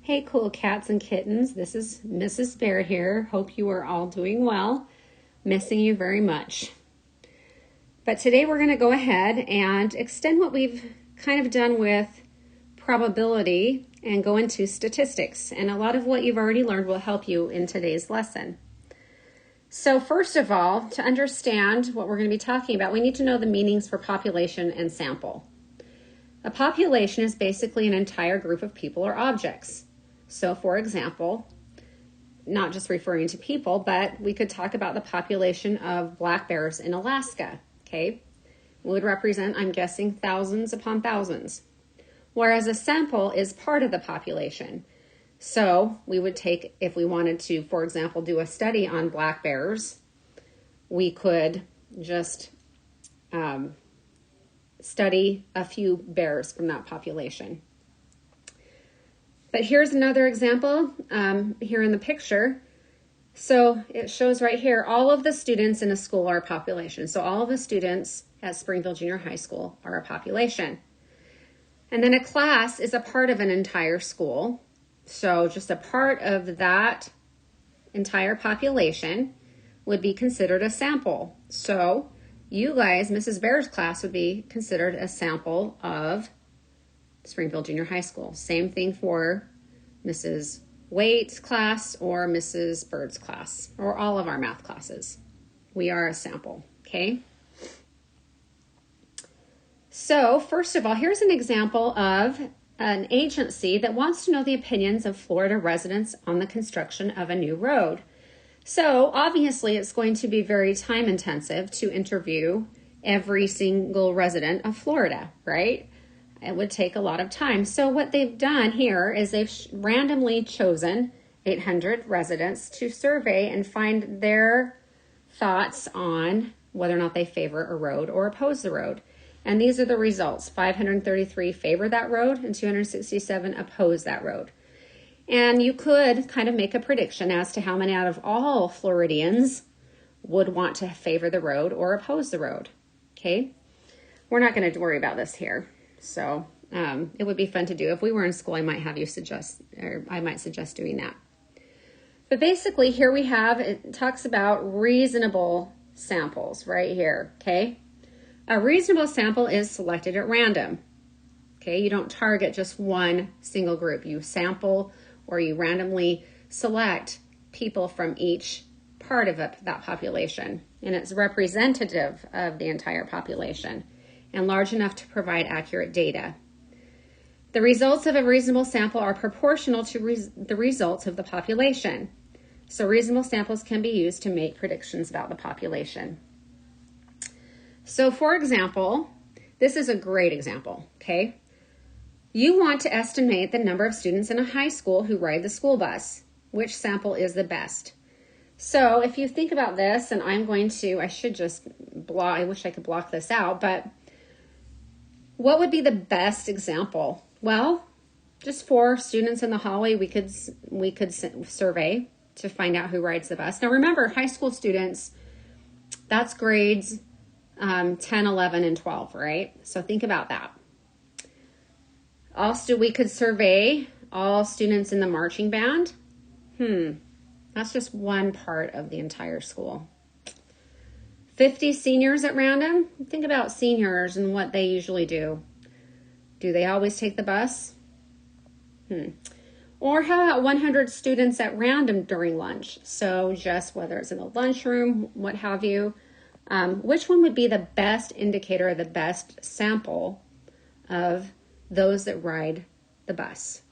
Hey, cool cats and kittens. This is Mrs. Bear here. Hope you are all doing well. Missing you very much. But today we're going to go ahead and extend what we've kind of done with probability and go into statistics. And a lot of what you've already learned will help you in today's lesson. So first of all, to understand what we're going to be talking about, we need to know the meanings for population and sample. A population is basically an entire group of people or objects. So for example, not just referring to people, but we could talk about the population of black bears in Alaska, okay? It would represent, I'm guessing, thousands upon thousands. Whereas a sample is part of the population. So we would take, if we wanted to, for example, do a study on black bears, we could just study a few bears from that population. But here's another example here in the picture. So it shows right here, all of the students in a school are a population. So all of the students at Springville Junior High School are a population. And then a class is a part of an entire school. So just a part of that entire population would be considered a sample. So you guys, Mrs. Bear's class would be considered a sample of Springville Junior High School. Same thing for Mrs. Waite's class or Mrs. Bird's class or all of our math classes. We are a sample, okay? So first of all, here's an example of an agency that wants to know the opinions of Florida residents on the construction of a new road. So obviously it's going to be very time intensive to interview every single resident of Florida, right? It would take a lot of time. So what they've done here is they've randomly chosen 800 residents to survey and find their thoughts on whether or not they favor a road or oppose the road. And these are the results. 533 favor that road and 267 oppose that road. And you could kind of make a prediction as to how many out of all Floridians would want to favor the road or oppose the road. Okay? We're not going to worry about this here. So it would be fun to do. If we were in school, I might have you suggest, or I might suggest doing that. But basically here we have, it talks about reasonable samples right here, okay? A reasonable sample is selected at random, okay? You don't target just one single group. You sample or you randomly select people from each part of that population. And it's representative of the entire population and large enough to provide accurate data. The results of a reasonable sample are proportional to the results of the population. So reasonable samples can be used to make predictions about the population. So for example, this is a great example, okay? You want to estimate the number of students in a high school who ride the school bus. Which sample is the best? So if you think about this, and I'm going to, I should just block, I wish I could block this out, but what would be the best example? Well, just for students in the hallway, we could survey to find out who rides the bus. Now remember, high school students, that's grades 10, 11, and 12, right? So think about that. Also, we could survey all students in the marching band. That's just one part of the entire school. 50 seniors at random. Think about seniors and what they usually do. Do they always take the bus? Or how about 100 students at random during lunch? So just whether it's in the lunchroom, what have you. Which one would be the best indicator, the best sample of those that ride the bus?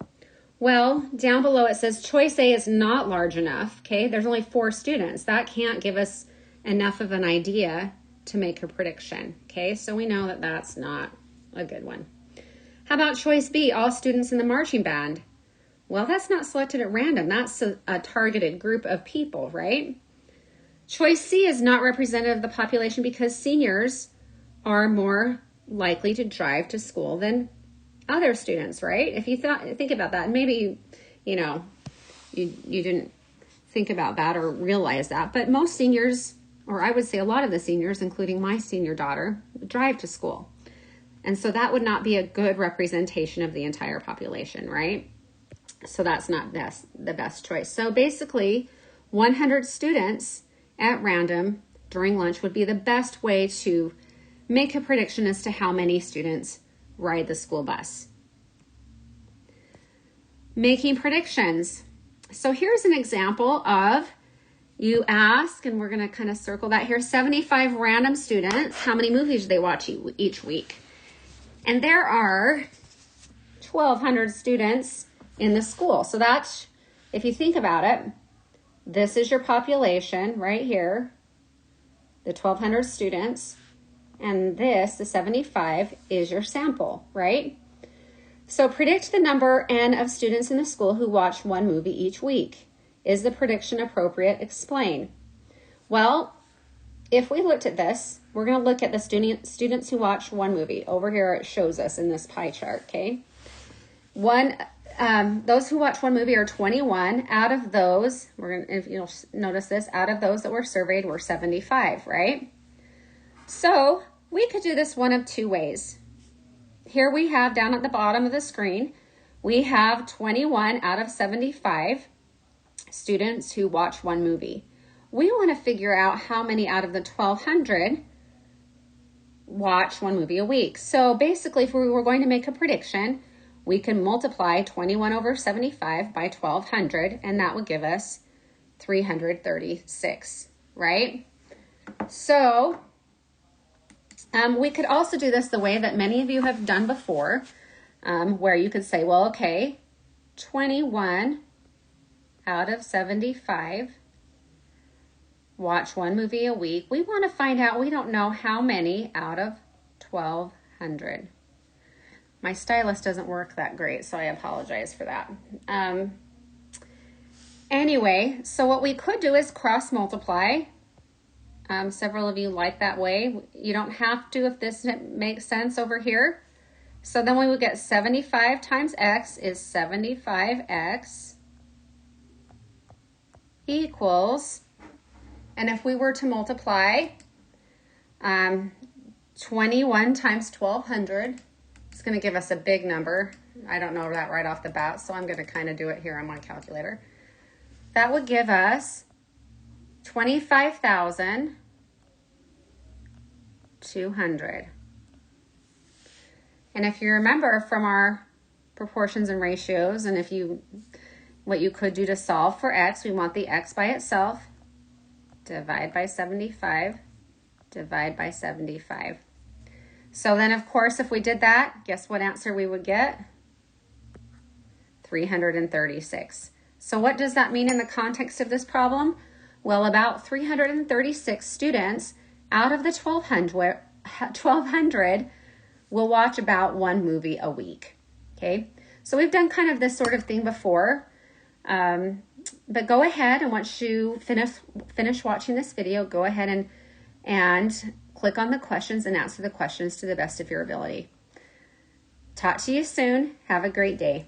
Well, down below it says choice A is not large enough, okay? There's only 4 students. That can't give us enough of an idea to make a prediction, okay? So we know that that's not a good one. How about choice B, all students in the marching band? Well, that's not selected at random. That's a targeted group of people, right? Choice C is not representative of the population because seniors are more likely to drive to school than other students, right? If you think about that, and maybe you didn't think about that or realize that, but most seniors, or I would say a lot of the seniors, including my senior daughter, drive to school. And so that would not be a good representation of the entire population, right? So that's not the best choice. So basically, 100 students at random during lunch would be the best way to make a prediction as to how many students ride the school bus. Making predictions. So here's an example of, you ask, and we're going to kind of circle that here, 75 random students, how many movies do they watch each week? And there are 1,200 students in the school. So that's, if you think about it, this is your population right here, the 1,200 students, and this, the 75, is your sample, right? So predict the number N of students in the school who watch one movie each week. Is the prediction appropriate? Explain. Well, if we looked at this, we're going to look at the students who watch one movie. Over here it shows us in this pie chart, okay? Those who watch one movie are 21. Out of those, if you'll notice this, out of those that were surveyed were 75, right? So we could do this one of two ways. Here we have, down at the bottom of the screen, we have 21 out of 75 students who watch one movie. We want to figure out how many out of the 1,200 watch one movie a week. So basically, if we were going to make a prediction, we can multiply 21 over 75 by 1,200, and that would give us 336, right? So we could also do this the way that many of you have done before, where you could say, well, okay, 21 out of 75 watch one movie a week. We want to find out, we don't know how many out of 1,200. My stylus doesn't work that great, so I apologize for that. Anyway, so what we could do is cross multiply. Several of you like that way. You don't have to if this makes sense over here. So then we would get 75 times x is 75x equals, and if we were to multiply 21 times 1,200, it's going to give us a big number. I don't know that right off the bat, so I'm going to kind of do it here on my calculator. That would give us 25,200. And if you remember from our proportions and ratios, and what you could do to solve for x, we want the x by itself, divide by 75, divide by 75. So then, of course, if we did that, guess what answer we would get? 336. So what does that mean in the context of this problem? Well, about 336 students out of the 1,200 will watch about one movie a week, okay? So we've done kind of this sort of thing before, but go ahead, and once you finish watching this video, go ahead and click on the questions and answer the questions to the best of your ability. Talk to you soon. Have a great day.